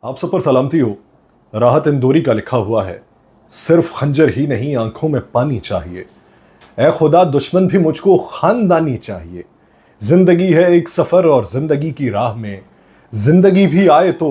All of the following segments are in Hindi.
आप सब पर सलामती हो। राहत इंदौरी का लिखा हुआ है, सिर्फ खंजर ही नहीं आंखों में पानी चाहिए। ऐ खुदा दुश्मन भी मुझको खानदानी चाहिए। जिंदगी है एक सफर और जिंदगी की राह में जिंदगी भी आए तो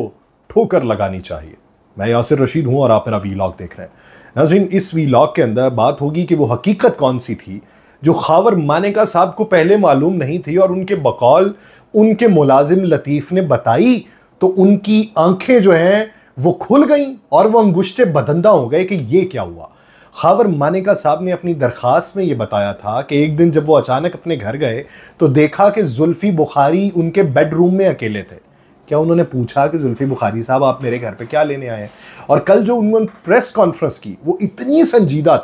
ठोकर लगानी चाहिए। मैं यासिर रशीद हूं और आप मेरा वीलॉग देख रहे हैं। नाज़रीन, इस वीलॉग के अंदर बात होगी कि वो हकीकत कौन सी थी जो खावर मानेका साहब को पहले मालूम नहीं थी और उनके बकौल उनके मुलाजिम लतीफ़ ने बताई तो उनकी आंखें जो हैं वो खुल गईं और वो अंगुश्ते बदंदा हो गए कि ये क्या हुआ। खावर मानेका साहब ने अपनी दरख्वास्त में ये बताया था कि एक दिन जब वो अचानक अपने घर गए तो देखा कि जुल्फी बुखारी उनके बेडरूम में अकेले थे। क्या उन्होंने पूछा कि जुल्फी बुखारी साहब आप मेरे घर पे क्या लेने आए? और कल जो उन्होंने प्रेस कॉन्फ्रेंस की वो इतनी संजीदा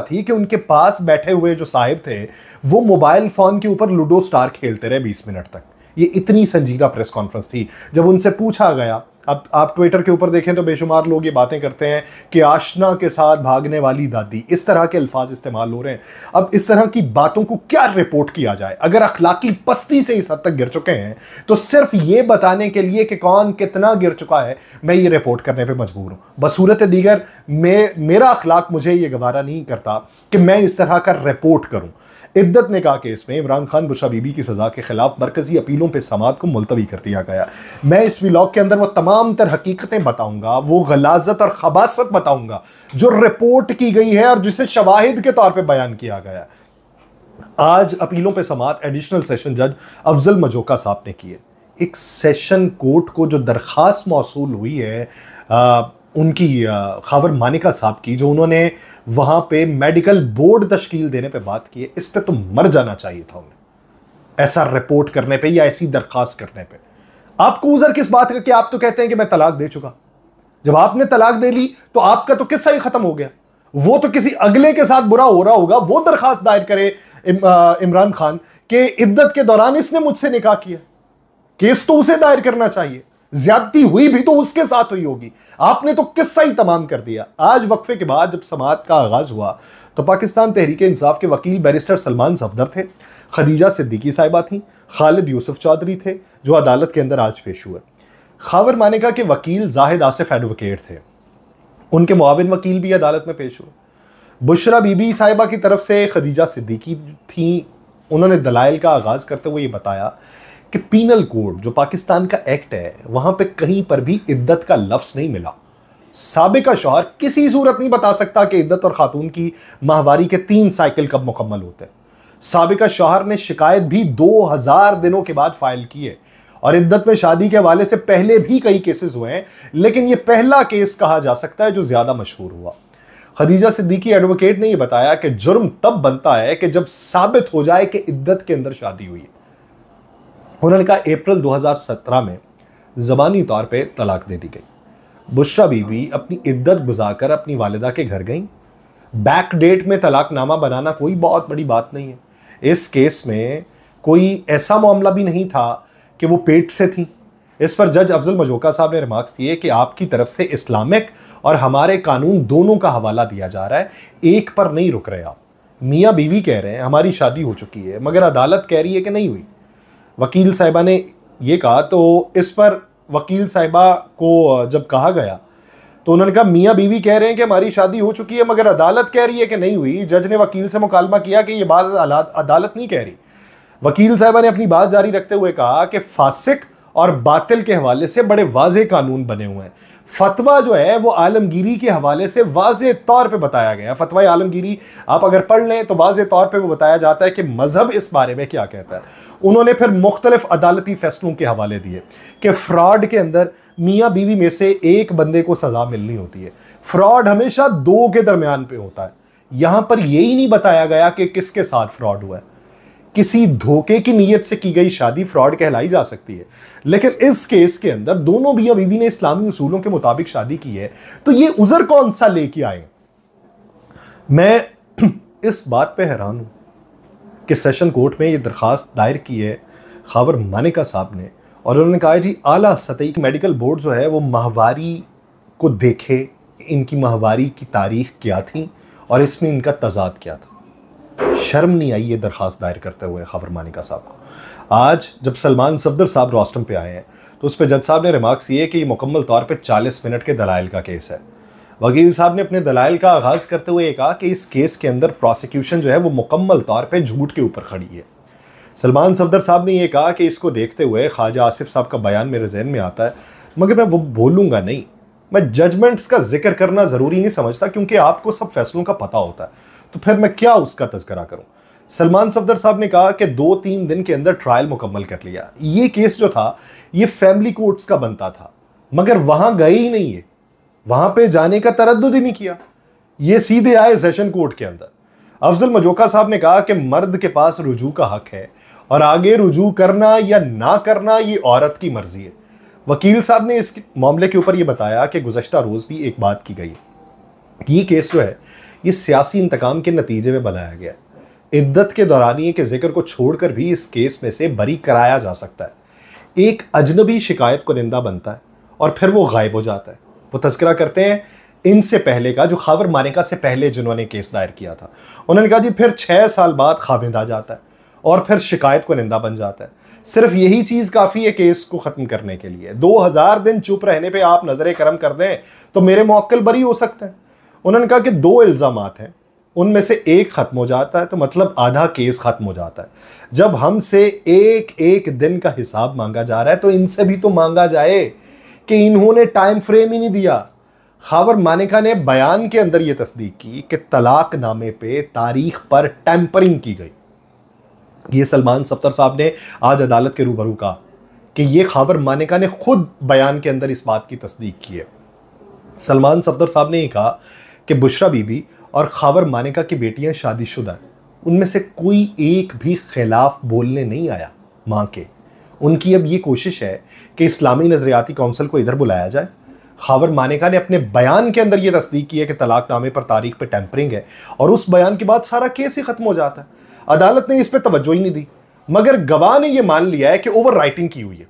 थी कि उनके पास बैठे हुए जो साहिब थे वो मोबाइल फ़ोन के ऊपर लूडो स्टार खेलते रहे 20 मिनट तक। ये इतनी संजीदा प्रेस कॉन्फ्रेंस थी। जब उनसे पूछा गया, अब आप ट्विटर के ऊपर देखें तो बेशुमार लोग ये बातें करते हैं कि आशना के साथ भागने वाली दादी, इस तरह के अल्फाज इस्तेमाल हो रहे हैं। अब इस तरह की बातों को क्या रिपोर्ट किया जाए? अगर अखलाकी पस्ती से इस हद तक गिर चुके हैं तो सिर्फ ये बताने के लिए कि कौन कितना गिर चुका है मैं ये रिपोर्ट करने पर मजबूर हूँ। बसूरत दीगर मेरा अखलाक मुझे ये गवारा नहीं करता कि मैं इस तरह का रिपोर्ट करूँ। इद्दत निकाह केस में इमरान खान बुशरा बीबी की सज़ा के खिलाफ मरकजी अपीलों पर समाअत को मुलतवी कर दिया गया। मैं इस व्लॉग के अंदर वो तमाम तर हकीकतें बताऊंगा, वो गलाजत और खबासत बताऊंगा जो रिपोर्ट की गई है और जिसे शवाहिद के तौर पे बयान किया गया। आज अपीलों पे समाअत एडिशनल सेशन जज अफजल मजोका साहब ने की है। एक सेशन कोर्ट को जो दरख्वास्त मौसूल हुई है उनकी खावर मानेका साहब की, जो उन्होंने वहां पे मेडिकल बोर्ड तश्कील देने पे बात की है, इस पे तो मर जाना चाहिए था उन्हें ऐसा रिपोर्ट करने पे या ऐसी दरख्वास्त करने पे। आपको उज़र किस बात का कि आप तो कहते हैं कि मैं तलाक दे चुका। जब आपने तलाक दे ली तो आपका तो किस्सा ही खत्म हो गया। वो तो किसी अगले के साथ बुरा हो रहा होगा, वो दरख्वास्त दायर करे इमरान खान के इद्दत के दौरान इसने मुझसे निकाह किया। केस तो उसे दायर करना चाहिए। ज्यादती हुई भी तो उसके साथ हुई होगी। आपने तो किस्सा ही तमाम कर दिया। आज वक्फे के बाद जब समाअत का आगाज हुआ तो पाकिस्तान तहरीक इंसाफ के वकील बैरिस्टर सलमान सफदर थे, खदीजा सिद्दीकी साहिबा थी, खालिद यूसुफ चौधरी थे जो अदालत के अंदर आज पेश हुए। खावर मानेका के वकील जाहिद आसिफ एडवोकेट थे, उनके मुआविन वकील भी अदालत में पेश हुए। बुशरा बीबी साहिबा की तरफ से खदीजा सिद्दीकी थी। उन्होंने दलाइल का आगाज़ करते हुए ये बताया कि पीनल कोड जो पाकिस्तान का एक्ट है वहां पे कहीं पर भी इद्दत का लफ्ज़ नहीं मिला। साबिका शौहर किसी सूरत नहीं बता सकता कि इद्दत और खातून की माहवारी के 3 साइकिल कब मुकम्मल होते हैं। साबिका शौहर ने शिकायत भी 2000 दिनों के बाद फाइल की है और इद्दत में शादी के हवाले से पहले भी कई केसेस हुए हैं, लेकिन यह पहला केस कहा जा सकता है जो ज्यादा मशहूर हुआ। खदीजा सिद्दीकी एडवोकेट ने यह बताया कि जुर्म तब बनता है कि जब साबित हो जाए कि इद्दत के अंदर शादी हुई है। उन्होंने कहा अप्रैल 2017 में ज़बानी तौर पे तलाक दे दी गई। बुशरा बीबी अपनी इद्दत गुजारकर अपनी वालिदा के घर गई। बैक डेट में तलाकनामा बनाना कोई बहुत बड़ी बात नहीं है। इस केस में कोई ऐसा मामला भी नहीं था कि वो पेट से थी। इस पर जज अफजल मजोका साहब ने रिमार्क्स दिए कि आपकी तरफ से इस्लामिक और हमारे कानून दोनों का हवाला दिया जा रहा है, एक पर नहीं रुक रहे आप। मियाँ बीवी कह रहे हैं हमारी शादी हो चुकी है, मगर अदालत कह रही है कि नहीं हुई। वकील साहिबा ने ये कहा तो इस पर वकील साहिबा को जब कहा गया तो उन्होंने कहा मियाँ बीवी कह रहे हैं कि हमारी शादी हो चुकी है मगर अदालत कह रही है कि नहीं हुई। जज ने वकील से मुकालमा किया कि ये बात अदालत नहीं कह रही। वकील साहिबा ने अपनी बात जारी रखते हुए कहा कि फासिक और बातिल के हवाले से बड़े वाज़ेह कानून बने हुए हैं। फतवा जो है वो आलमगीरी के हवाले से वाज़ेह तौर पे बताया गया। फतवा आलमगीरी आप अगर पढ़ लें तो वाज़ेह तौर पे वो बताया जाता है कि मजहब इस बारे में क्या कहता है। उन्होंने फिर मुख्तलिफ अदालती फैसलों के हवाले दिए कि फ्रॉड के अंदर मियाँ बीवी में से एक बंदे को सज़ा मिलनी होती है। फ्रॉड हमेशा 2 के दरमियान पे होता है। यहां पर यही नहीं बताया गया कि किसके साथ फ्रॉड हुआ है। किसी धोखे की नीयत से की गई शादी फ्रॉड कहलाई जा सकती है, लेकिन इस केस के अंदर दोनों मियां बीवी ने इस्लामी उसूलों के मुताबिक शादी की है, तो ये उज़र कौन सा लेके आए? मैं इस बात पे हैरान हूं कि सेशन कोर्ट में ये दरखास्त दायर की है खावर मानेका साहब ने और उन्होंने कहा जी आला सतही मेडिकल बोर्ड जो है वो माहवारी को देखे, इनकी माहवारी की तारीख क्या थी और इसमें इनका तजाद क्या था। शर्म नहीं आई ये दरखास्त दायर करते हुए खावर मानेका साहब को। आज जब सलमान सफदर साहब रोस्टम पे आए हैं तो उस पर जज साहब ने रिमार्क्स किए कि ये मुकम्मल तौर पे 40 मिनट के दलाइल का केस है। वकील साहब ने अपने दलाइल का आगाज़ करते हुए कहा कि इस केस के अंदर प्रोसिक्यूशन जो है वो मुकम्मल तौर पे झूठ के ऊपर खड़ी है। सलमान सफदर साहब ने यह कहा कि इसको देखते हुए ख्वाजा आसिफ साहब का बयान मेरे जहन में आता है, मगर मैं वो बोलूँगा नहीं। मैं जजमेंट्स का जिक्र करना ज़रूरी नहीं समझता, क्योंकि आपको सब फैसलों का पता होता है, तो फिर मैं क्या उसका तज़किरा करूँ। सलमान सफदर साहब ने कहा कि 2-3 दिन के अंदर ट्रायल मुकम्मल कर लिया। ये केस जो था ये फैमिली कोर्ट्स का बनता था, मगर वहाँ गए ही नहीं है, वहाँ पे जाने का तरद्दुद ही नहीं किया, ये सीधे आए सेशन कोर्ट के अंदर। अफजल मजोका साहब ने कहा कि मर्द के पास रुजू का हक है और आगे रुजू करना या ना करना ये औरत की मर्जी है। वकील साहब ने इस मामले के ऊपर ये बताया कि गुज़श्ता रोज़ भी एक बात की गई, ये केस जो है ये सियासी इंतकाम के नतीजे में बनाया गया है। इद्दत के दौरानिए के जिक्र को छोड़कर भी इस केस में से बरी कराया जा सकता है। एक अजनबी शिकायत को निंदा बनता है और फिर वो गायब हो जाता है। वो तज़किरा करते हैं इनसे पहले का, जो खावर मानेका से पहले जिन्होंने केस दायर किया था, उन्होंने कहा जी फिर 6 साल बाद खाविंद आ जाता है और फिर शिकायत को निंदा बन जाता है। सिर्फ यही चीज़ काफ़ी है केस को ख़त्म करने के लिए। 2000 दिन चुप रहने पे आप नजर करम कर दें तो मेरे मौक्किल बरी हो सकते हैं। उन्होंने कहा कि 2 इल्ज़ामात हैं, उनमें से एक ख़त्म हो जाता है तो मतलब आधा केस ख़त्म हो जाता है। जब हमसे एक एक दिन का हिसाब मांगा जा रहा है तो इनसे भी तो मांगा जाए कि इन्होंने टाइम फ्रेम ही नहीं दिया। खावर मानेका ने बयान के अंदर यह तस्दीक की कि तलाक नामे पे तारीख पर टैंपरिंग की गई। ये सलमान सफदर साहब ने आज अदालत के रूबरू कहा कि ये खावर मानेका ने खुद बयान के अंदर इस बात की तस्दीक की है। सलमान सफदर साहब ने कहा कि बुशरा बीबी और खावर मानेका की बेटियां शादीशुदा हैं, उनमें से कोई एक भी खिलाफ बोलने नहीं आया माँ के। उनकी अब ये कोशिश है कि इस्लामी नजरियाती काउंसिल को इधर बुलाया जाए। खावर मानेका ने अपने बयान के अंदर यह तस्दीक की है कि तलाकनामे पर तारीख पे टैंपरिंग है और उस बयान के बाद सारा केस ही खत्म हो जाता है। अदालत ने इस पर तवज्जो ही नहीं दी, मगर गवाह ने यह मान लिया है कि ओवर राइटिंग की हुई है।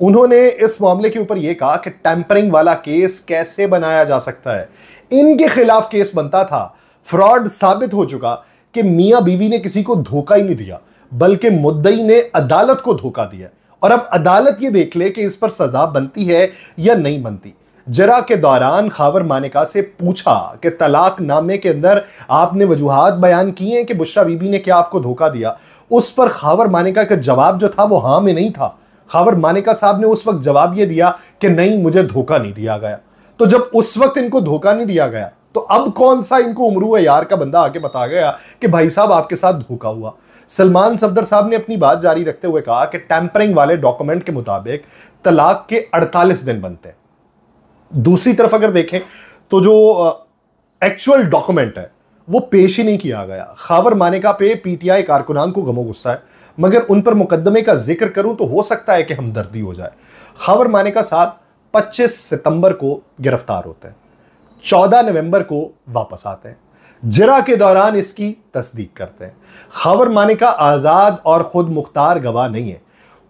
उन्होंने इस मामले के ऊपर यह कहा कि टैंपरिंग वाला केस कैसे बनाया जा सकता है, इनके खिलाफ केस बनता था। फ्रॉड साबित हो चुका कि मियां बीवी ने किसी को धोखा ही नहीं दिया, बल्कि मुद्दई ने अदालत को धोखा दिया। और अब अदालत ये देख ले कि इस पर सजा बनती है या नहीं बनती। जरा के दौरान खावर मानेका से पूछा कि तलाक नामे के अंदर आपने वजूहात बयान किए हैं कि बुशरा बीबी ने क्या आपको धोखा दिया। उस पर खावर मानेका का जवाब जो था वो हाँ में नहीं था। खावर मानेका साहब ने उस वक्त जवाब ये दिया कि नहीं, मुझे धोखा नहीं दिया गया। तो जब उस वक्त इनको धोखा नहीं दिया गया तो अब कौन सा इनको उमरू है यार का बंदा आके बता गया कि भाई साहब आपके साथ धोखा हुआ। सलमान सफदर साहब ने अपनी बात जारी रखते हुए कहा कि टैंपरिंग वाले डॉक्यूमेंट के मुताबिक तलाक के 48 दिन बनते हैं। दूसरी तरफ अगर देखें तो जो एक्चुअल डॉक्यूमेंट है वो पेश ही नहीं किया गया। खावर मानेका पे पीटीआई कारकुनान को गमो गुस्सा है, मगर उन पर मुकदमे का जिक्र करूं तो हो सकता है कि हमदर्दी हो जाए। खावर मानेका साहब 25 सितंबर को गिरफ्तार होते हैं, 14 नवंबर को वापस आते हैं, जिरा के दौरान इसकी तस्दीक करते हैं। खावर मानेका आज़ाद और खुद मुख्तार गवाह नहीं है।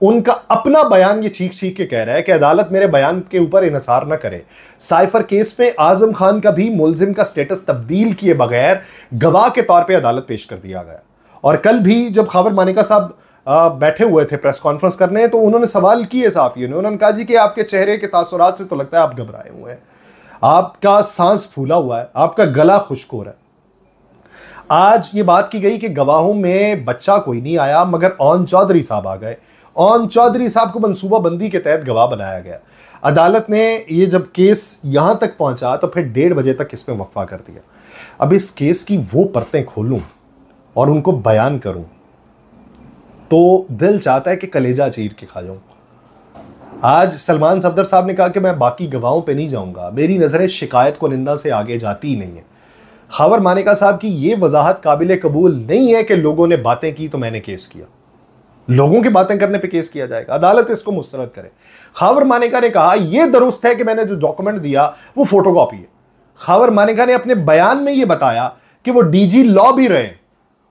उनका अपना बयान ये चीख चीख के कह रहा है कि अदालत मेरे बयान के ऊपर इन्हिसार न करे। साइफर केस में आजम खान का भी मुलजिम का स्टेटस तब्दील किए बगैर गवाह के तौर पे अदालत पेश कर दिया गया। और कल भी जब खावर मानेका साहब बैठे हुए थे प्रेस कॉन्फ्रेंस करने, तो उन्होंने सवाल किए साफियों ने। उन्होंने कहा जी कि आपके चेहरे के तासुरात से तो लगता है आप घबराए हुए हैं, आपका सांस फूला हुआ है, आपका गला खुश्क हो रहा है। आज ये बात की गई कि गवाहों में बच्चा कोई नहीं आया, मगर ओन चौधरी साहब आ गए। ओन चौधरी साहब को मंसूबा बंदी के तहत गवाह बनाया गया। अदालत ने ये जब केस यहां तक पहुंचा तो फिर 1:30 बजे तक इसमें वक्फा कर दिया। अब इस केस की वो परतें खोलूं और उनको बयान करूं तो दिल चाहता है कि कलेजा चीर के खा जाऊं। आज सलमान सफदर साहब ने कहा कि मैं बाकी गवाहों पे नहीं जाऊंगा, मेरी नज़रें शिकायत को निंदा से आगे जाती ही नहीं है। खावर मानेका साहब की ये वजाहत काबिल कबूल नहीं है कि लोगों ने बातें की तो मैंने केस किया। लोगों की बातें करने पे केस किया जाएगा, अदालत इसको मुस्तरद करे। खावर मानेका ने कहा यह दुरुस्त है कि मैंने जो डॉक्यूमेंट दिया वो फोटोकॉपी है। खावर मानेका ने अपने बयान में यह बताया कि वो डीजी लॉ भी रहे।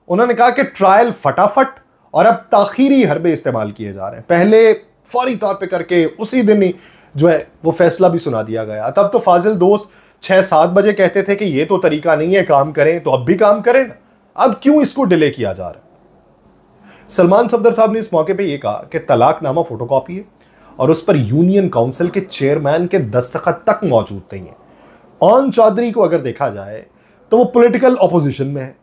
उन्होंने कहा कि ट्रायल फटाफट और अब ताखीरी हरबे इस्तेमाल किए जा रहे हैं। पहले फौरी तौर पे करके उसी दिन ही जो है वो फैसला भी सुना दिया गया। तब तो फाजिल दोस्त 6-7 बजे कहते थे कि ये तो तरीका नहीं है काम करें, तो अब भी काम करें ना, अब क्यों इसको डिले किया जा रहा है। सलमान सफदर साहब ने इस मौके पे ये कहा कि तलाकनामा फोटोकॉपी है और उस पर यूनियन काउंसिल के चेयरमैन के दस्तखत तक मौजूद नहीं है। ऑन चौधरी को अगर देखा जाए तो वो पॉलिटिकल ऑपोजिशन में है।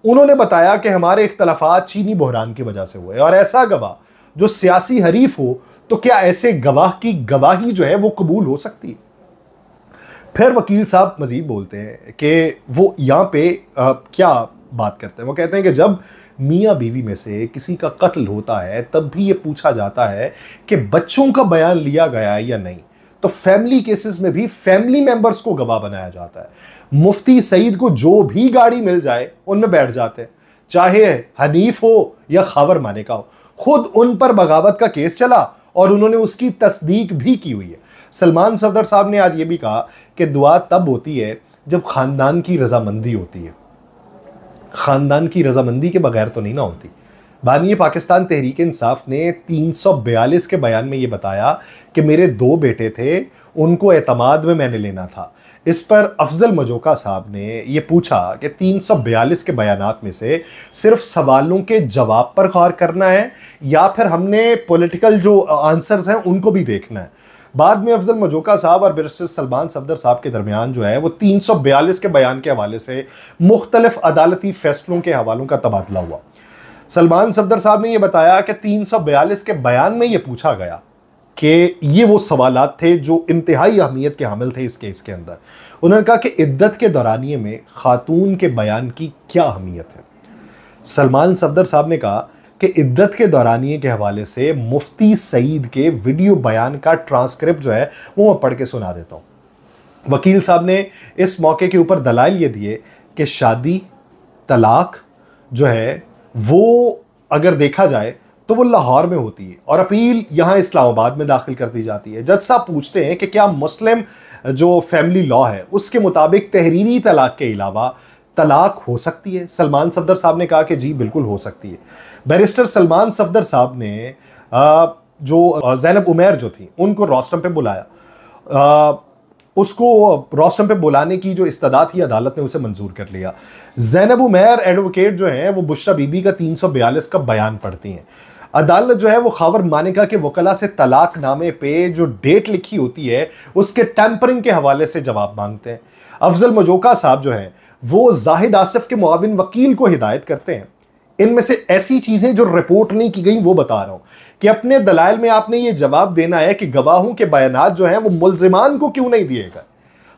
उन्होंने बताया कि हमारे इख्तलाफात चीनी बहरान की वजह से हुए, और ऐसा गवाह जो सियासी हरीफ हो तो क्या ऐसे गवाह की गवाही जो है वो कबूल हो सकती है? फिर वकील साहब मजीद बोलते हैं कि वो यहाँ पे क्या बात करते हैं। वो कहते हैं कि जब मियाँ बीवी में से किसी का कत्ल होता है तब भी ये पूछा जाता है कि बच्चों का बयान लिया गया है या नहीं, तो फैमिली केसेस में भी फैमिली मेंबर्स को गवाह बनाया जाता है। मुफ्ती सईद को जो भी गाड़ी मिल जाए उनमें बैठ जाते हैं, चाहे हनीफ हो या खावर माने का हो। खुद उन पर बगावत का केस चला और उन्होंने उसकी तस्दीक भी की हुई है। सलमान सफदर साहब ने आज ये भी कहा कि दुआ तब होती है जब खानदान की रजामंदी होती है, खानदान की रजामंदी के बगैर तो नहीं ना होती। बानी पाकिस्तान तहरीक इंसाफ ने 342 के बयान में ये बताया कि मेरे 2 बेटे थे, उनको एतमाद में मैंने लेना था। इस पर अफजल मजोका साहब ने ये पूछा कि 342 के बयानात में से सिर्फ सवालों के जवाब पर गौर करना है या फिर हमने पॉलिटिकल जो आंसर्स हैं उनको भी देखना है। बाद में अफजल मजोका साहब और बैरिस्टर सलमान सफदर साहब के दरमियान जो है वो 342 के बयान के हवाले से मुख्तलिफ अदालती फैसलों के हवालों का तबादला हुआ। सलमान सफदर साहब ने यह बताया कि 342 के बयान में यह पूछा गया कि ये वो सवालात थे जो इंतहाई अहमियत के हामिल थे इस केस के अंदर। उन्होंने कहा कि इद्दत के दौरानिए में खातून के बयान की क्या अहमियत है। सलमान सफदर साहब ने कहा कि इद्दत के दौरानिए के हवाले से मुफ्ती सईद के वीडियो बयान का ट्रांसक्रिप्ट जो है वो मैं पढ़ के सुना देता हूँ। वकील साहब ने इस मौके के ऊपर दलाइल ये दिए कि शादी तलाक जो है वो अगर देखा जाए तो वो लाहौर में होती है और अपील यहाँ इस्लामाबाद में दाखिल कर दी जाती है। जज साहब पूछते हैं कि क्या मुस्लिम जो फैमिली लॉ है उसके मुताबिक तहरीरी तलाक के अलावा तलाक हो सकती है। सलमान सफदर साहब ने कहा कि जी बिल्कुल हो सकती है। बैरिस्टर सलमान सफदर साहब ने जो ज़ैनब उमैर जो थी उनको रोस्टम पे बुलाया, उसको रोस्टम पे बुलाने की जो इस्तदा थी अदालत ने उसे मंजूर कर लिया। ज़ैनब उमैर एडवोकेट जो हैं वो बुशरा बीबी का 342 का बयान पढ़ती हैं। अदालत जो है वो खावर मानिका के वकला से तलाक नामे पे जो डेट लिखी होती है उसके टेम्परिंग के हवाले से जवाब मांगते हैं। अफजल मजोका साहब जो हैं वो जाहिद आसिफ के मुआविन वकील को हिदायत करते हैं। इनमें से ऐसी चीजें जो रिपोर्ट नहीं की गई वो बता रहा हूं कि अपने दलाइल में आपने ये जवाब देना है कि गवाहों के बयानात जो हैं वो मुल्जिमान को क्यों नहीं दिए गए।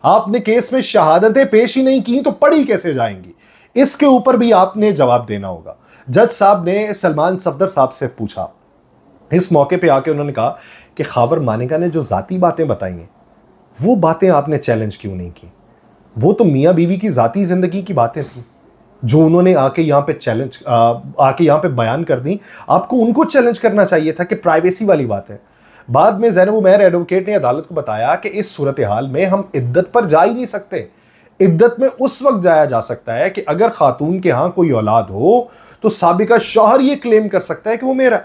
आपने केस में शहादतें पेश ही नहीं की तो पढ़ी कैसे जाएंगी, इसके ऊपर भी आपने जवाब देना होगा। जज साहब ने सलमान सफदर साहब से पूछा, इस मौके पे आके उन्होंने कहा कि खावर मानिका ने जो जाती बातें बताई हैं वो बातें आपने चैलेंज क्यों नहीं की। वो तो मियाँ बीवी की जाती जिंदगी की बातें थी जो उन्होंने आके यहाँ पे बयान कर दी। आपको उनको चैलेंज करना चाहिए था कि प्राइवेसी वाली बात है। बाद में ज़ैनब उमैर एडवोकेट ने अदालत को बताया कि इस सूरत हाल में हम इद्दत पर जा ही नहीं सकते। इद्दत में उस वक्त जाया जा सकता है कि अगर खातून के यहाँ कोई औलाद हो तो साबिका शौहर ये क्लेम कर सकता है कि वो मेरा।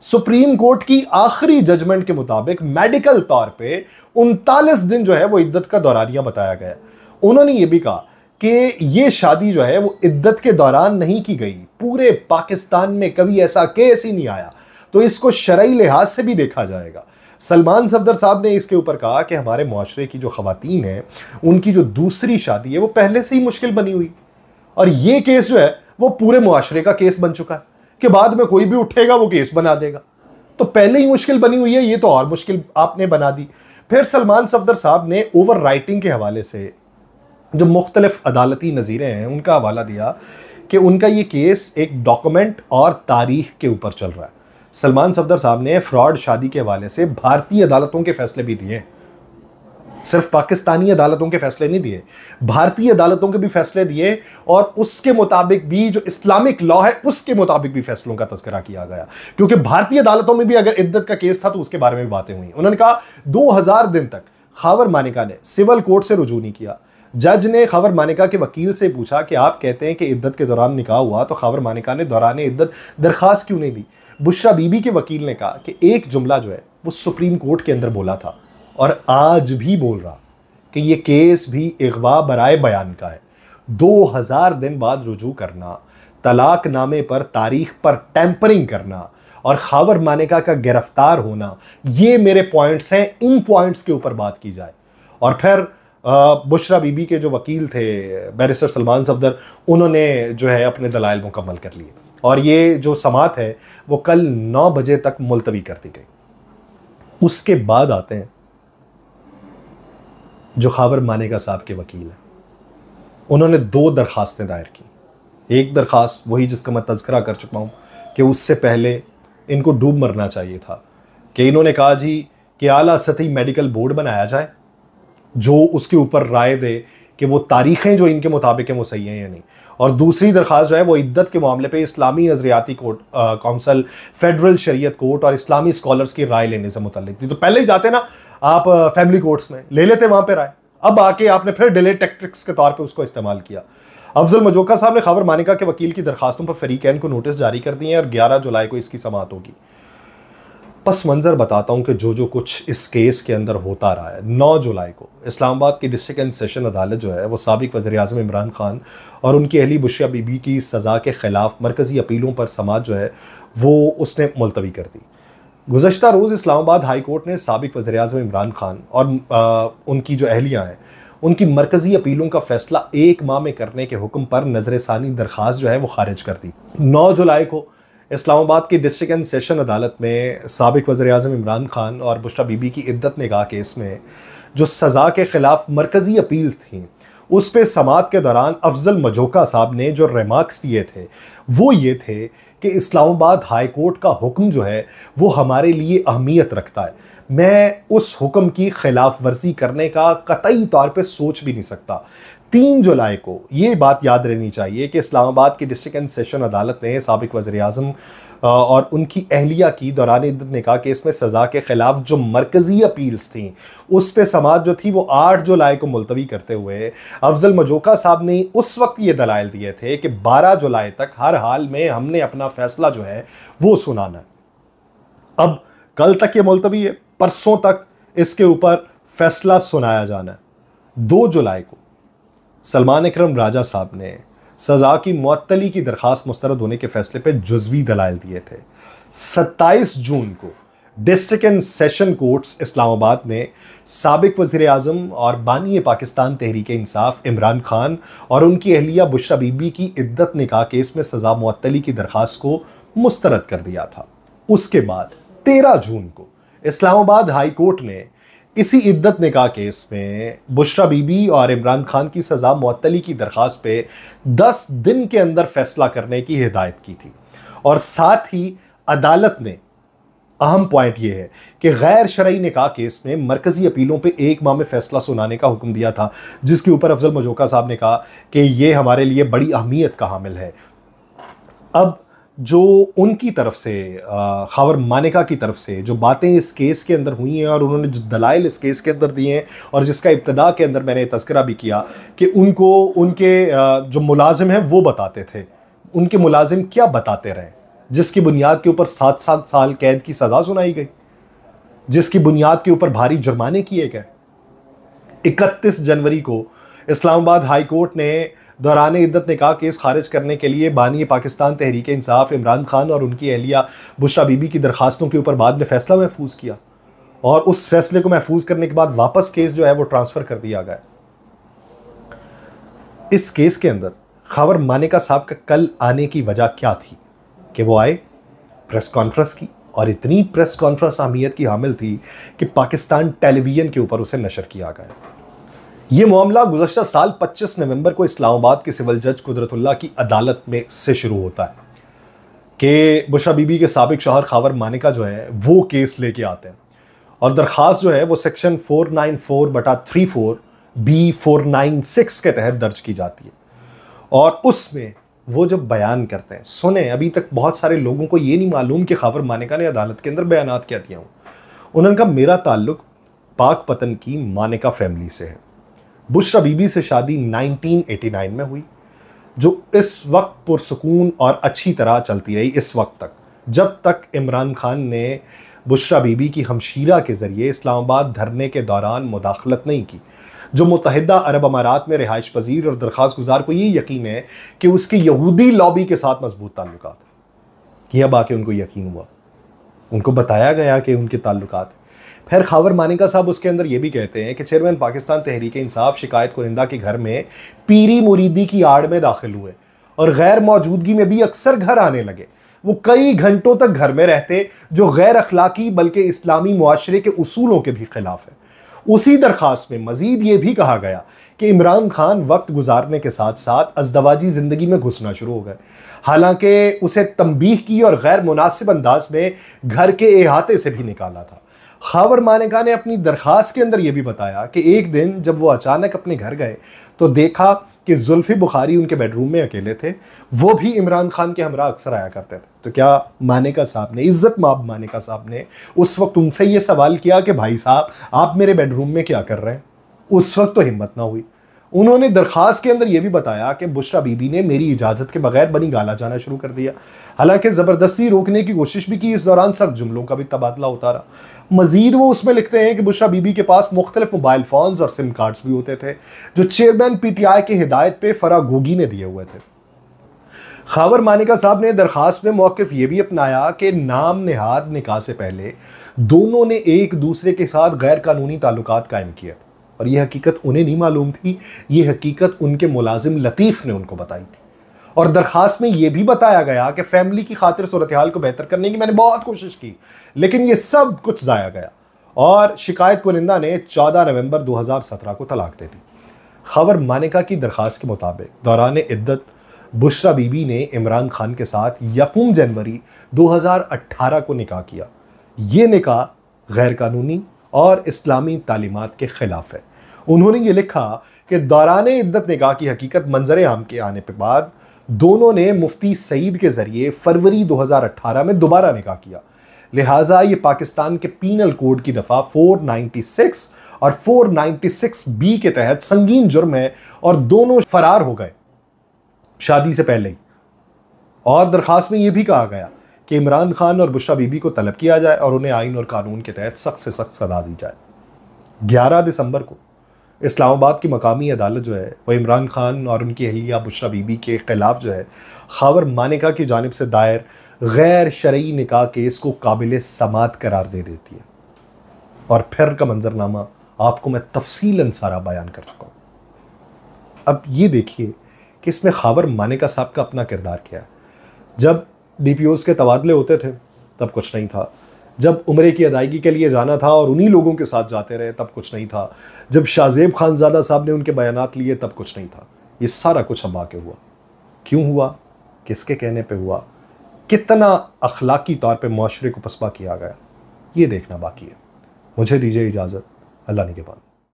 सुप्रीम कोर्ट की आखिरी जजमेंट के मुताबिक मेडिकल तौर पे 39 दिन जो है वो इद्दत का दौरानिया बताया गया। उन्होंने ये भी कहा कि ये शादी जो है वो इद्दत के दौरान नहीं की गई। पूरे पाकिस्तान में कभी ऐसा केस ही नहीं आया, तो इसको शरई लिहाज से भी देखा जाएगा। सलमान सफदर साहब ने इसके ऊपर कहा कि हमारे मुआशरे की जो खवातीन हैं उनकी जो दूसरी शादी है वो पहले से ही मुश्किल बनी हुई, और ये केस जो है वो पूरे मुआशरे का केस बन चुका है कि बाद में कोई भी उठेगा वो केस बना देगा। तो पहले ही मुश्किल बनी हुई है, ये तो और मुश्किल आपने बना दी। फिर सलमान सफदर साहब ने ओवर राइटिंग के हवाले से जो मुख्तलिफ अदालती नज़ीरें हैं उनका हवाला दिया कि उनका ये केस एक डॉक्यूमेंट और तारीख के ऊपर चल रहा है। सलमान सफदर साहब ने फ्रॉड शादी के हवाले से भारतीय अदालतों के फैसले भी दिए, सिर्फ पाकिस्तानी अदालतों के फैसले नहीं दिए, भारतीय अदालतों के भी फैसले दिए, और उसके मुताबिक भी जो इस्लामिक लॉ है उसके मुताबिक भी फैसलों का तज़किरा किया गया। क्योंकि भारतीय अदालतों में भी अगर इद्दत का केस था तो उसके बारे में भी बातें हुई। उन्होंने कहा 2000 दिन तक खावर मानिका ने सिविल कोर्ट से रुजू नहीं किया। जज ने खावर मानिका के वकील से पूछा कि आप कहते हैं कि इद्दत के दौरान निकाह हुआ, तो खावर मानिका ने दौरान इद्दत दरख्वास्त क्यों नहीं दी। बुशरा बीबी के वकील ने कहा कि एक जुमला जो है वो सुप्रीम कोर्ट के अंदर बोला था और आज भी बोल रहा कि ये केस भी इगवा बराए बयान का है। 2000 दिन बाद रुजू करना, तलाक नामे पर तारीख पर टैंपरिंग करना और खावर मानेका का गिरफ्तार होना, ये मेरे पॉइंट्स हैं, इन पॉइंट्स के ऊपर बात की जाए। और फिर बुशरा बीबी के जो वकील थे बैरिस्टर सलमान सफदर, उन्होंने जो है अपने दलाइल मुकम्मल कर लिए और ये जो समात है वो कल 9 बजे तक मुलतवी कर दी गई। उसके बाद आते हैं जो खावर मानेका साहब के वकील हैं, उन्होंने 2 दरखास्तें दायर की। एक दरखास्त वही जिसका मैं तज़किरा कर चुका हूँ कि उससे पहले इनको डूब मरना चाहिए था, कि इन्होंने कहा जी कि आला सतही मेडिकल बोर्ड बनाया जाए जो उसके ऊपर राय दे कि वो तारीखें जो इनके मुताबिक हैं वो सही हैं या नहीं। और दूसरी दरख्वास्त जो है वो इद्दत के मामले पे इस्लामी नज़रियाती कोर्ट काउंसिल, फेडरल शरीयत कोर्ट और इस्लामी स्कॉलर्स की राय लेने से मुतल्लिक थी। तो पहले ही जाते ना आप फैमिली कोर्ट्स में ले लेते वहाँ पे राय, अब आके आपने फिर डिले टैक्टिक्स के तौर पर उसको इस्तेमाल किया। अफजल मजोका साहब ने खावर मानेका के वकील की दरखास्तों पर फरीकैन को नोटिस जारी कर दिए हैं और 11 जुलाई को इसकी समाअत होगी। पस मंज़र बताता हूँ कि जो कुछ इस केस के अंदर होता रहा है। 9 जुलाई को इस्लामाबाद की डिस्ट्रिक्ट एंड सेशन अदालत जो है वो साबिक वज़ीर-ए-आज़म इमरान खान और उनकी अहली बुशरा बीबी की सज़ा के ख़िलाफ़ मरकज़ी अपीलों पर समाअत जो है वो उसने मुलतवी कर दी। गुज़श्ता रोज़ इस्लामाबाद हाई कोर्ट ने साबिक वज़ीर-ए-आज़म इमरान खान और उनकी जो अहलियाँ हैं उनकी मरकज़ी अपीलों का फ़ैसला 1 माह में करने के हुक्म पर नज़र-ए-सानी दरख्वास्त जो है वो खारिज कर दी। 9 जुलाई को इस्लामाबाद की डिस्ट्रिक्ट एंड सेशन अदालत में साबिक वज़ीर-ए-आज़म इमरान खान और बुशरा बीबी की इद्दत निकाह केस में जो सज़ा के ख़िलाफ़ मरकज़ी अपील थी उस पर समाअत के दौरान अफजल मजोका साहब ने जो रिमार्क्स दिए थे वो ये थे कि इस्लामाबाद हाई कोर्ट का हुक्म जो है वो हमारे लिए अहमियत रखता है, मैं उस हुक्म की खिलाफ वर्जी करने का कतई तौर पे सोच भी नहीं सकता। 3 जुलाई को ये बात याद रहनी चाहिए कि इस्लामाबाद की डिस्ट्रिक्ट एंड सेशन अदालत ने साबिक वज़ीर-ए-आज़म और उनकी अहलिया की दौरान इद्दत निकाह केस में सज़ा के ख़िलाफ़ जो मरकज़ी अपील्स थी उस पर समाअत जो थी वो 8 जुलाई को मुलतवी करते हुए अफजल मजोका साहब ने उस वक्त ये दलाइल दिए थे कि 12 जुलाई तक हर हाल में हमने अपना फ़ैसला जो है वो सुनाना है। अब कल तक ये मुलतवी है, परसों तक इसके ऊपर फैसला सुनाया जाना है। 2 जुलाई को सलमान इकरम राजा साहब ने सज़ा की मुअत्तली की दरख्वास्त मुस्तरद होने के फैसले पर जुज़वी दलाइल दिए थे। 27 जून को district and session courts Islamabad ने साबिक वज़ीर-ए-आज़म और बानी पाकिस्तान तहरीक इंसाफ इमरान खान और उनकी अहलिया बुशरा बीबी की इद्दत निकाह केस में सज़ा मुअत्तली की दरख्वास्त को मुस्तरद कर दिया था। उसके बाद 13 जून को इस्लामाबाद हाई कोर्ट ने इसी इद्दत निकाह केस में बुशरा बीबी और इमरान खान की सज़ा मुअत्तली की दरख्वास्त पे 10 दिन के अंदर फैसला करने की हिदायत की थी। और साथ ही अदालत ने अहम पॉइंट ये है कि गैर शरई निकाह केस में मरकज़ी अपीलों पे 1 माह में फैसला सुनाने का हुक्म दिया था, जिसके ऊपर अफजल मजोका साहब ने कहा कि ये हमारे लिए बड़ी अहमियत का हामिल है। अब जो उनकी तरफ से खावर मानेका की तरफ से जो बातें इस केस के अंदर हुई हैं और उन्होंने जो दलाइल इस केस के अंदर दिए हैं और जिसका इब्तदा के अंदर मैंने तज़किरा भी किया कि उनको उनके जो मुलाजिम हैं वो बताते थे, उनके मुलाजिम क्या बताते रहे, जिसकी बुनियाद के ऊपर 7 साल कैद की सज़ा सुनाई गई, जिसकी बुनियाद के ऊपर भारी जुर्माने किए गए। 31 जनवरी को इस्लामाबाद हाई कोर्ट ने दौरान इद्दत निकाह केस खारिज करने के लिए बानी पाकिस्तान तहरीक इंसाफ इमरान खान और उनकी अहलिया बुशरा बीबी की दरख्वास्तों के ऊपर बाद में फ़ैसला महफूज किया और उस फैसले को महफूज करने के बाद वापस केस जो है वो ट्रांसफ़र कर दिया गया। इस केस के अंदर खावर मानेका साहब का कल आने की वजह क्या थी कि वो आए, प्रेस कॉन्फ्रेंस की, और इतनी प्रेस कॉन्फ्रेंस अहमियत की हामिल थी कि पाकिस्तान टेलीविज़न के ऊपर उसे नशर किया गया। ये मामला गुज़श्ता साल 25 नवंबर को इस्लामाबाद के सिविल जज कुदरतुल्लाह की अदालत में से शुरू होता है कि बुशरा बीबी के साबिक शौहर खावर मानेका जो है वो केस लेके आते हैं और दरख्वास्त जो है वो सेक्शन 494/34 B 496 के तहत दर्ज की जाती है। और उसमें वो जब बयान करते हैं, सुने, अभी तक बहुत सारे लोगों को ये नहीं मालूम कि खावर मानेका ने अदालत के अंदर बयानात क्या दिया हूँ। उन्होंने कहा मेरा ताल्लुक पाक पतन की मानेका फैमिली से है। बुशरा बीबी से शादी 1989 में हुई, जो इस वक्त पुरसुकून और अच्छी तरह चलती रही इस वक्त तक, जब तक इमरान खान ने बुशरा बीबी की हमशीरा के ज़रिए इस्लामाबाद धरने के दौरान मुदाखलत नहीं की। जो मुत्तहिदा अरब अमारात में रिहाइश पजीर और दरख्वास्त गुजार को ये यकीन है कि उसके यहूदी लॉबी के साथ मजबूत ताल्लुकात, यह अब आके उनको यकीन हुआ। उनको बताया गया कि उनके ताल्लुकात। फिर खावर मानेका साहब उसके अंदर ये भी कहते हैं कि चेयरमैन पाकिस्तान तहरीक इंसाफ शिकायत कुनिंदा के घर में पीरी मुरीदी की आड़ में दाखिल हुए और गैर मौजूदगी में भी अक्सर घर आने लगे। वो कई घंटों तक घर में रहते, जो गैर अखलाकी बल्कि इस्लामी मुआशरे के उसूलों के भी खिलाफ है। उसी दरखास्त में मजीद ये भी कहा गया कि इमरान खान वक्त गुजारने के साथ साथ अज़दवाजी ज़िंदगी में घुसना शुरू हो गए, हालांकि उसे तंबीह की और गैर मुनासिब अंदाज में घर के अहाते से भी निकाला था। खावर मानेका ने अपनी दरखास्त के अंदर यह भी बताया कि एक दिन जब वो अचानक अपने घर गए तो देखा कि जुल्फी बुखारी उनके बेडरूम में अकेले थे। वो भी इमरान खान के हमरा अक्सर आया करते थे। तो क्या मानेका साहब ने, इज्जत माब मानेका साहब ने उस वक्त उनसे ये सवाल किया कि भाई साहब आप मेरे बेडरूम में क्या कर रहे हैं? उस वक्त तो हिम्मत ना हुई। उन्होंने दरखास्त के अंदर यह भी बताया कि बुशरा बीबी ने मेरी इजाज़त के बगैर बनी गाला जाना शुरू कर दिया, हालांकि ज़बरदस्ती रोकने की कोशिश भी की। इस दौरान सख्त जुमलों का भी तबादला होता रहा। मजीद वो उसमें लिखते हैं कि बुशरा बीबी के पास मुख्तलिफ मोबाइल फ़ोन्स और सिम कार्ड्स भी होते थे जो चेयरमैन PTI की हिदायत पर फराह गोगी ने दिए हुए थे। खावर मानेका साहब ने दरखास्त में मौक़िफ़ ये भी अपनाया कि नाम नेहाद निकाह से पहले दोनों ने एक दूसरे के साथ गैर कानूनी ताल्लुकात कायम किए और यह हकीकत उन्हें नहीं मालूम थी, ये हकीकत उनके मुलाजिम लतीफ़ ने उनको बताई थी। और दरखास्त में यह भी बताया गया कि फैमिली की खातिर सूरत हाल को बेहतर करने की मैंने बहुत कोशिश की, लेकिन यह सब कुछ ज़ाया गया और शिकायत कुनिंदा ने 14 नवंबर 2017 को तलाक दे दी। खावर मानेका की दरखास्त के मुताबिक दौरान इद्दत बुशरा बीबी ने इमरान खान के साथ 1 जनवरी 2018 को निकाह किया। ये निकाह गैर कानूनी और इस्लामी तालीमात के खिलाफ है। उन्होंने ये लिखा कि दौरान इद्दत निकाह की हकीकत मंजर आम के आने के बाद दोनों ने मुफ्ती सईद के ज़रिए फरवरी 2018 में दोबारा निकाह किया, लिहाजा ये पाकिस्तान के पीनल कोड की दफ़ा 496 और 496B के तहत संगीन जुर्म है और दोनों फरार हो गए शादी से पहले ही। और दरखास्त में यह भी कहा गया कि इमरान खान और बुशरा बीबी को तलब किया जाए और उन्हें आइन और कानून के तहत सख्त से सख्त सजा दी जाए। 11 दिसंबर को इस्लामाबाद की मकामी अदालत जो है वह इमरान खान और उनकी अहलिया बुशरा बीबी के खिलाफ जो है खावर मानेका की जानिब से दायर गैर शरई निकाह केस को काबिल समात करार दे देती है। और फिर का मंजरनामा आपको मैं तफसीलन सारा बयान कर चुका हूँ। अब ये देखिए कि इसमें खावर मानेका साहब का अपना किरदार क्या है। जब DPOs के तबादले होते थे तब कुछ नहीं था, जब उम्रे की अदायगी के लिए जाना था और उन्हीं लोगों के साथ जाते रहे तब कुछ नहीं था, जब शाहजेब खानज़ादा साहब ने उनके बयानात लिए तब कुछ नहीं था। ये सारा कुछ अब आके हुआ। क्यों हुआ, किसके कहने पे हुआ, कितना अखलाकी तौर पे मुआशरे को पसपा किया गया, ये देखना बाकी है। मुझे दीजिए इजाज़त। अल्लाह निगहबान।